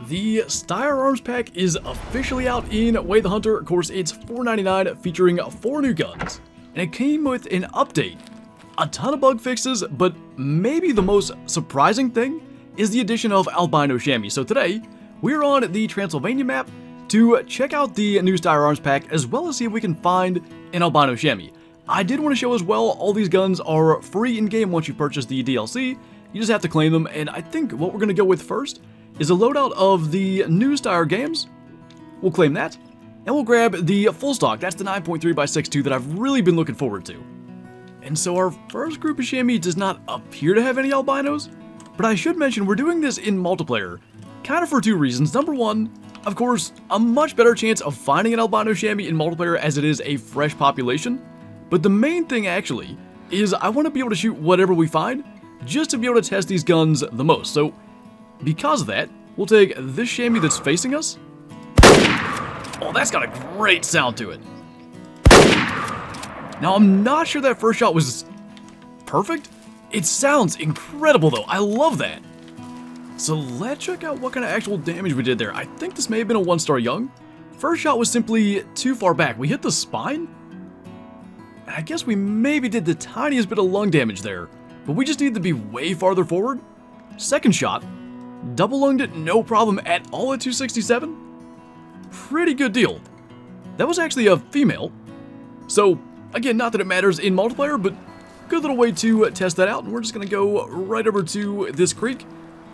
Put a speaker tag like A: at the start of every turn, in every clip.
A: The Steyr Arms pack is officially out in Way the Hunter. Of course, it's $4.99 featuring 4 new guns. And it came with an update, a ton of bug fixes, but maybe the most surprising thing is the addition of Albino Chamois. So today, we're on the Transylvania map to check out the new Steyr Arms pack, as well as see if we can find an Albino Chamois. I did want to show as well, all these guns are free in-game once you purchase the DLC. You just have to claim them, and I think what we're going to go with first is a loadout of the new Steyr games. We'll claim that, and we'll grab the full stock. That's the 9.3x6.2 that I've really been looking forward to. And so our first group of chamois does not appear to have any albinos, but I should mention we're doing this in multiplayer, kind of for two reasons. Number one, of course, a much better chance of finding an albino chamois in multiplayer as it is a fresh population. But the main thing actually is I want to be able to shoot whatever we find, just to be able to test these guns the most. So because of that, we'll take this chamois that's facing us. Oh, that's got a great sound to it. Now, I'm not sure that first shot was perfect. It sounds incredible, though. I love that. So let's check out what kind of actual damage we did there. I think this may have been a 1-star young. First shot was simply too far back. We hit the spine. I guess we maybe did the tiniest bit of lung damage there, but we just need to be way farther forward. Second shot, double lunged it, no problem at all at 267. Pretty good deal. That was actually a female. So, again, not that it matters in multiplayer, but good little way to test that out. And we're just going to go right over to this creek.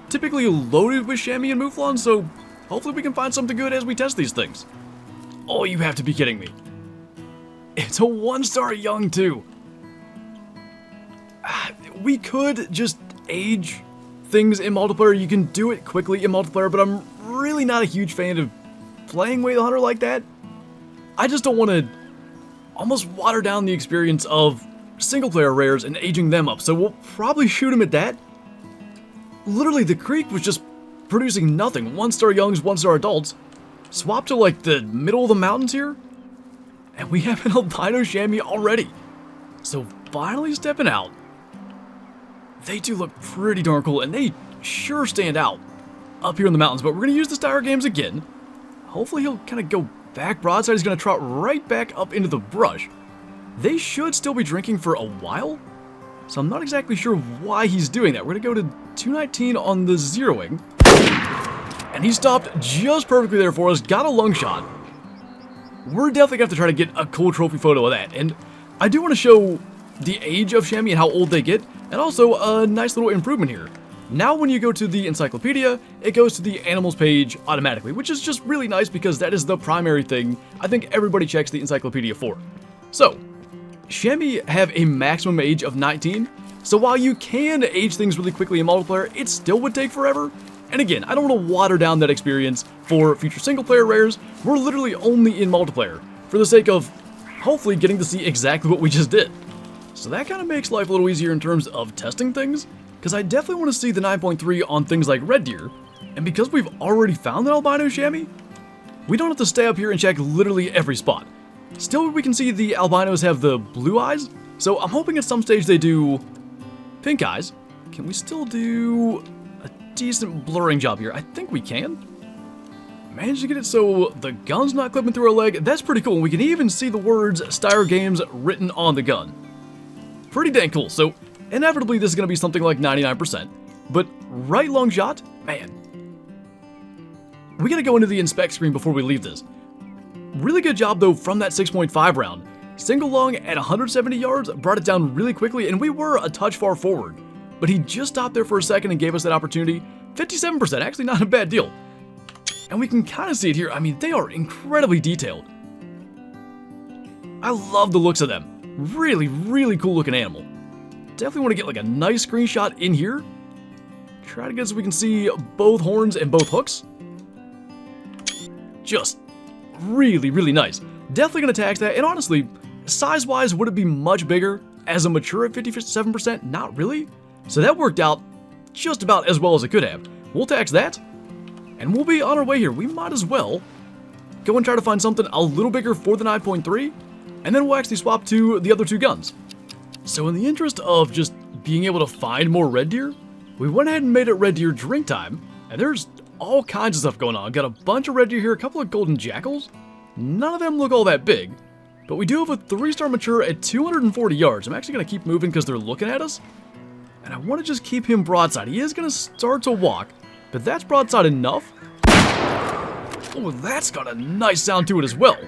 A: Typically loaded with chamois and mouflon, so hopefully we can find something good as we test these things. Oh, you have to be kidding me. It's a 1-star young, too. We could just age things in multiplayer. You can do it quickly in multiplayer, but I'm really not a huge fan of playing Way the Hunter like that. I just don't want to almost water down the experience of single-player rares and aging them up, so we'll probably shoot him at that. Literally, the creek was just producing nothing. 1-star youngs, 1-star adults. Swap to, like, the middle of the mountains here, and we have an albino chamois already. So, finally stepping out. They do look pretty darn cool, and they sure stand out up here in the mountains. But we're going to use the Steyr games again. Hopefully he'll kind of go back broadside. He's going to trot right back up into the brush. They should still be drinking for a while, so I'm not exactly sure why he's doing that. We're going to go to 219 on the zeroing. And he stopped just perfectly there for us. Got a lung shot. We're definitely going to have to try to get a cool trophy photo of that. And I do want to show the age of chamois and how old they get, and also a nice little improvement here. Now when you go to the encyclopedia, it goes to the animals page automatically, which is just really nice because that is the primary thing I think everybody checks the encyclopedia for. So, chamois have a maximum age of 19, so while you can age things really quickly in multiplayer, it still would take forever. And again, I don't want to water down that experience for future single-player rares. We're literally only in multiplayer, for the sake of hopefully getting to see exactly what we just did. So that kind of makes life a little easier in terms of testing things, because I definitely want to see the 9.3 on things like red deer, and because we've already found an albino chamois, we don't have to stay up here and check literally every spot. Still, we can see the albinos have the blue eyes, so I'm hoping at some stage they do pink eyes. Can we still do a decent blurring job here? I think we can. Managed to get it so the gun's not clipping through our leg. That's pretty cool. We can even see the words Steyr Games written on the gun. Pretty dang cool. So inevitably this is going to be something like 99%. But right lung shot, man. We got to go into the inspect screen before we leave this. Really good job though from that 6.5 round. Single lung at 170 yards, brought it down really quickly, and we were a touch far forward. But he just stopped there for a second and gave us that opportunity. 57%, actually not a bad deal. And we can kind of see it here. I mean, they are incredibly detailed. I love the looks of them. Really, really cool looking animal. Definitely want to get like a nice screenshot in here. Try to get so we can see both horns and both hooks. Just really, really nice. Definitely going to tax that. And honestly, size-wise, would it be much bigger as a mature at 57%? Not really. So that worked out just about as well as it could have. We'll tax that. And we'll be on our way here. We might as well go and try to find something a little bigger for the 9.3, and then we'll actually swap to the other two guns. So in the interest of just being able to find more red deer, we went ahead and made it red deer drink time, and there's all kinds of stuff going on. Got a bunch of red deer here, a couple of golden jackals. None of them look all that big, but we do have a 3-star mature at 240 yards. I'm actually going to keep moving because they're looking at us, and I want to just keep him broadside. He is going to start to walk, but that's broadside enough. Oh, that's got a nice sound to it as well.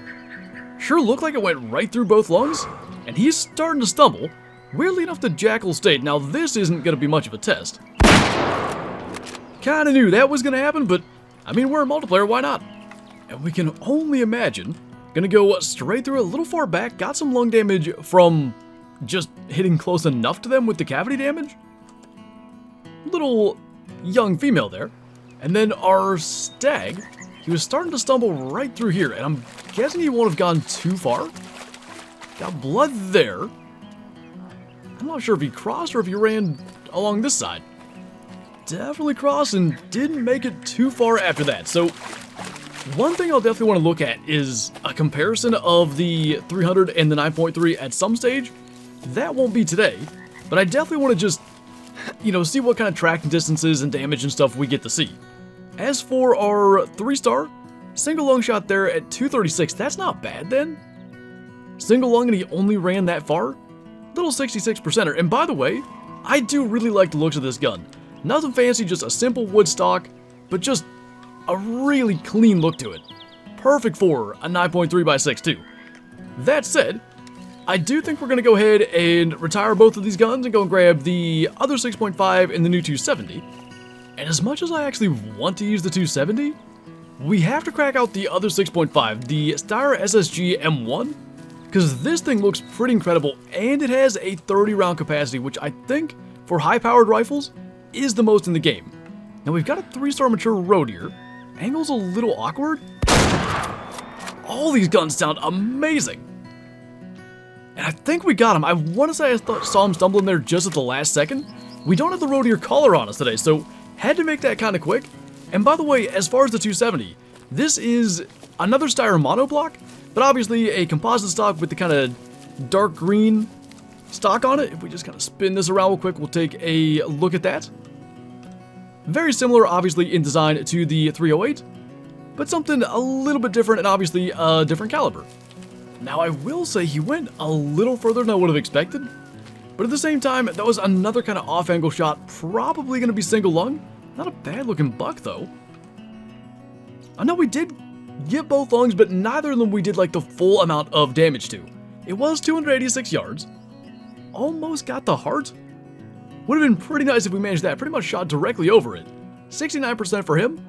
A: Sure looked like it went right through both lungs, and he's starting to stumble. Weirdly enough, the jackal stayed. Now, this isn't going to be much of a test. Kinda knew that was going to happen, but, I mean, we're a multiplayer, why not? And we can only imagine. Gonna go straight through it, a little far back, got some lung damage from just hitting close enough to them with the cavity damage. Little young female there. And then our stag, he was starting to stumble right through here, and I'm guessing he won't have gone too far. Got blood there. I'm not sure if he crossed or if he ran along this side. Definitely crossed and didn't make it too far after that. So one thing I'll definitely want to look at is a comparison of the 300 and the 9.3 at some stage. That won't be today, but I definitely want to just, see what kind of tracking distances and damage and stuff we get to see. As for our 3-star, single lung shot there at 236, that's not bad then. Single lung and he only ran that far. Little 66%er, and by the way, I do really like the looks of this gun. Nothing fancy, just a simple wood stock, but just a really clean look to it. Perfect for a 9.3x6 too. That said, I do think we're going to go ahead and retire both of these guns and go and grab the other 6.5 and the new 270. And as much as I actually want to use the 270, we have to crack out the other 6.5, the Steyr SSG M1, because this thing looks pretty incredible, and it has a 30-round capacity, which I think, for high-powered rifles, is the most in the game. Now we've got a 3-star mature road here. Angle's a little awkward. All these guns sound amazing. And I think we got him. I want to say I saw him stumbling there just at the last second. We don't have the road here collar on us today, so had to make that kind of quick. And by the way, as far as the 270, this is another Steyr monoblock, but obviously a composite stock with the kind of dark green stock on it. If we just kind of spin this around real quick, we'll take a look at that. Very similar, obviously, in design to the 308, but something a little bit different and obviously a different caliber. Now, I will say he went a little further than I would have expected, but at the same time, that was another kind of off-angle shot, probably going to be single lung. Not a bad-looking buck, though. I know we did get both lungs, but neither of them we did like the full amount of damage to. It was 286 yards. Almost got the heart. Would have been pretty nice if we managed that. Pretty much shot directly over it. 69% for him.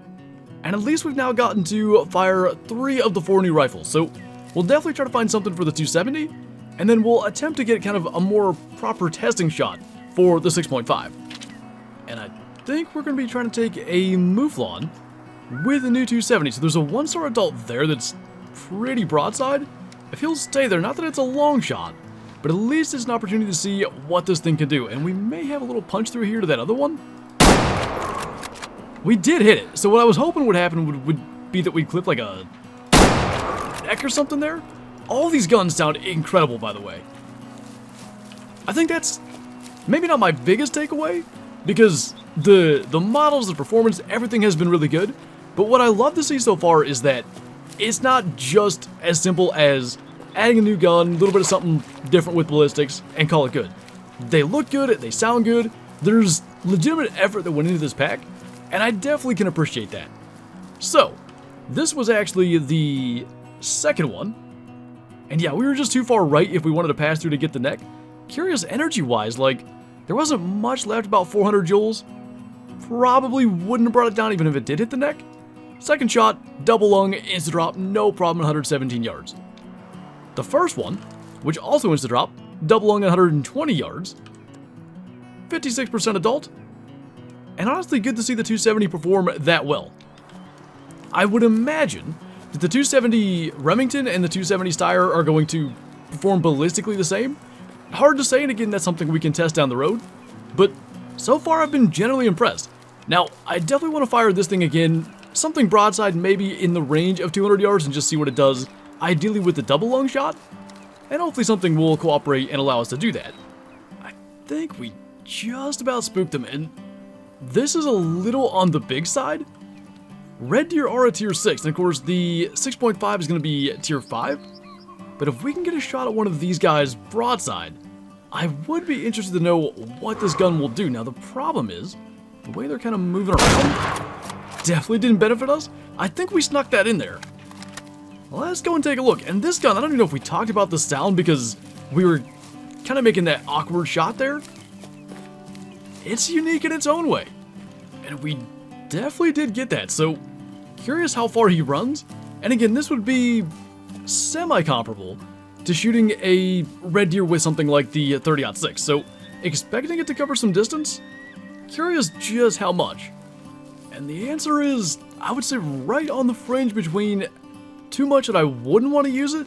A: And at least we've now gotten to fire 3 of the 4 new rifles. So we'll definitely try to find something for the 270. And then we'll attempt to get kind of a more proper testing shot for the 6.5. And I think we're going to be trying to take a Mouflon with the new 270. So there's a 1-star adult there that's pretty broadside. If he'll stay there, not that it's a long shot, but at least it's an opportunity to see what this thing can do. And we may have a little punch through here to that other one. We did hit it. So what I was hoping would happen would be that we'd clip like a neck or something there. All these guns sound incredible, by the way. I think that's maybe not my biggest takeaway, because the models, the performance, everything has been really good. But what I love to see so far is that it's not just as simple as adding a new gun, a little bit of something different with ballistics, and call it good. They look good, they sound good, there's legitimate effort that went into this pack, and I definitely can appreciate that. So, this was actually the second one, and yeah, we were just too far right if we wanted to pass through to get the neck. Curious energy-wise, like, there wasn't much left, about 400 joules. Probably wouldn't have brought it down even if it did hit the neck. Second shot, double lung, insta-drop, no problem, 117 yards. The first one, which also insta-drop, double lung at 120 yards. 56% adult. And honestly, good to see the 270 perform that well. I would imagine that the 270 Remington and the 270 Steyr are going to perform ballistically the same. Hard to say, and again, that's something we can test down the road. But so far, I've been generally impressed. Now, I definitely want to fire this thing again, something broadside, maybe in the range of 200 yards, and just see what it does, ideally with the double lung shot. And hopefully something will cooperate and allow us to do that. I think we just about spooked him, and this is a little on the big side. red deer are a tier 6, and of course the 6.5 is going to be tier 5. But if we can get a shot at one of these guys broadside, I would be interested to know what this gun will do. Now the problem is, the way they're kind of moving around definitely didn't benefit us. I think we snuck that in there. Let's go and take a look. And this gun, I don't even know if we talked about the sound because we were kind of making that awkward shot there. It's unique in its own way. And we definitely did get that. So, curious how far he runs. And again, this would be semi-comparable to shooting a red deer with something like the 30-06. So, expecting it to cover some distance. Curious just how much. And the answer is, I would say right on the fringe between too much that I wouldn't want to use it,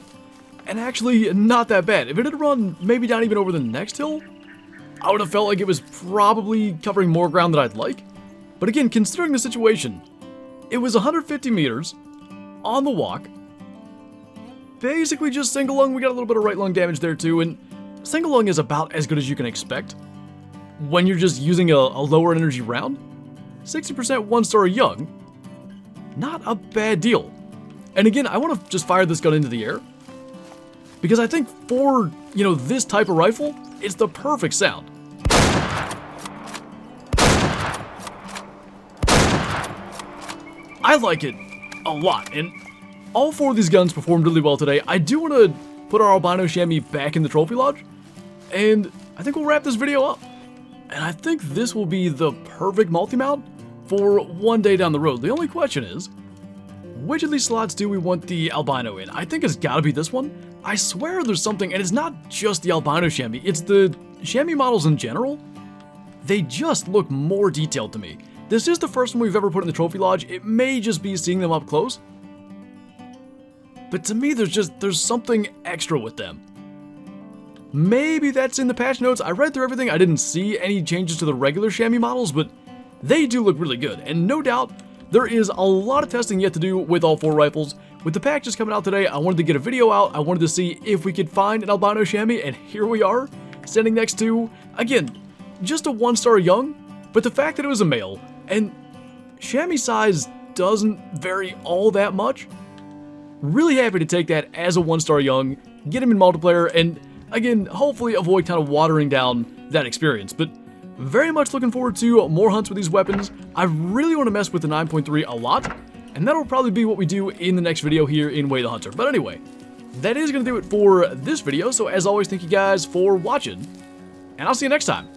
A: and actually not that bad. If it had run maybe not even over the next hill, I would have felt like it was probably covering more ground than I'd like. But again, considering the situation, it was 150 meters on the walk. Basically just single lung. We got a little bit of right lung damage there too, and single lung is about as good as you can expect when you're just using a lower energy round. 60% 1-star young, not a bad deal. And again, I want to just fire this gun into the air because I think for, this type of rifle, it's the perfect sound. I like it a lot, and all 4 of these guns performed really well today. I do want to put our Albino Chamois back in the trophy lodge, and I think we'll wrap this video up. And I think this will be the perfect multi-mount for one day down the road. The only question is, which of these slots do we want the albino in? I think it's gotta be this one. I swear there's something, and it's not just the albino chamois, it's the chamois models in general. They just look more detailed to me. This is the first one we've ever put in the trophy lodge. It may just be seeing them up close, but to me there's something extra with them. Maybe that's in the patch notes. I read through everything. I didn't see any changes to the regular chamois models, but they do look really good, and no doubt there is a lot of testing yet to do with all 4 rifles. With the pack just coming out today, I wanted to get a video out. I wanted to see if we could find an albino chamois, and here we are, standing next to, again, just a 1-star young, but the fact that it was a male, and chamois size doesn't vary all that much. Really happy to take that as a 1-star young, get him in multiplayer, and again, hopefully avoid kind of watering down that experience. But very much looking forward to more hunts with these weapons. I really want to mess with the 9.3 a lot, and that'll probably be what we do in the next video here in Way the Hunter. But anyway, that is going to do it for this video. So as always, thank you guys for watching, and I'll see you next time.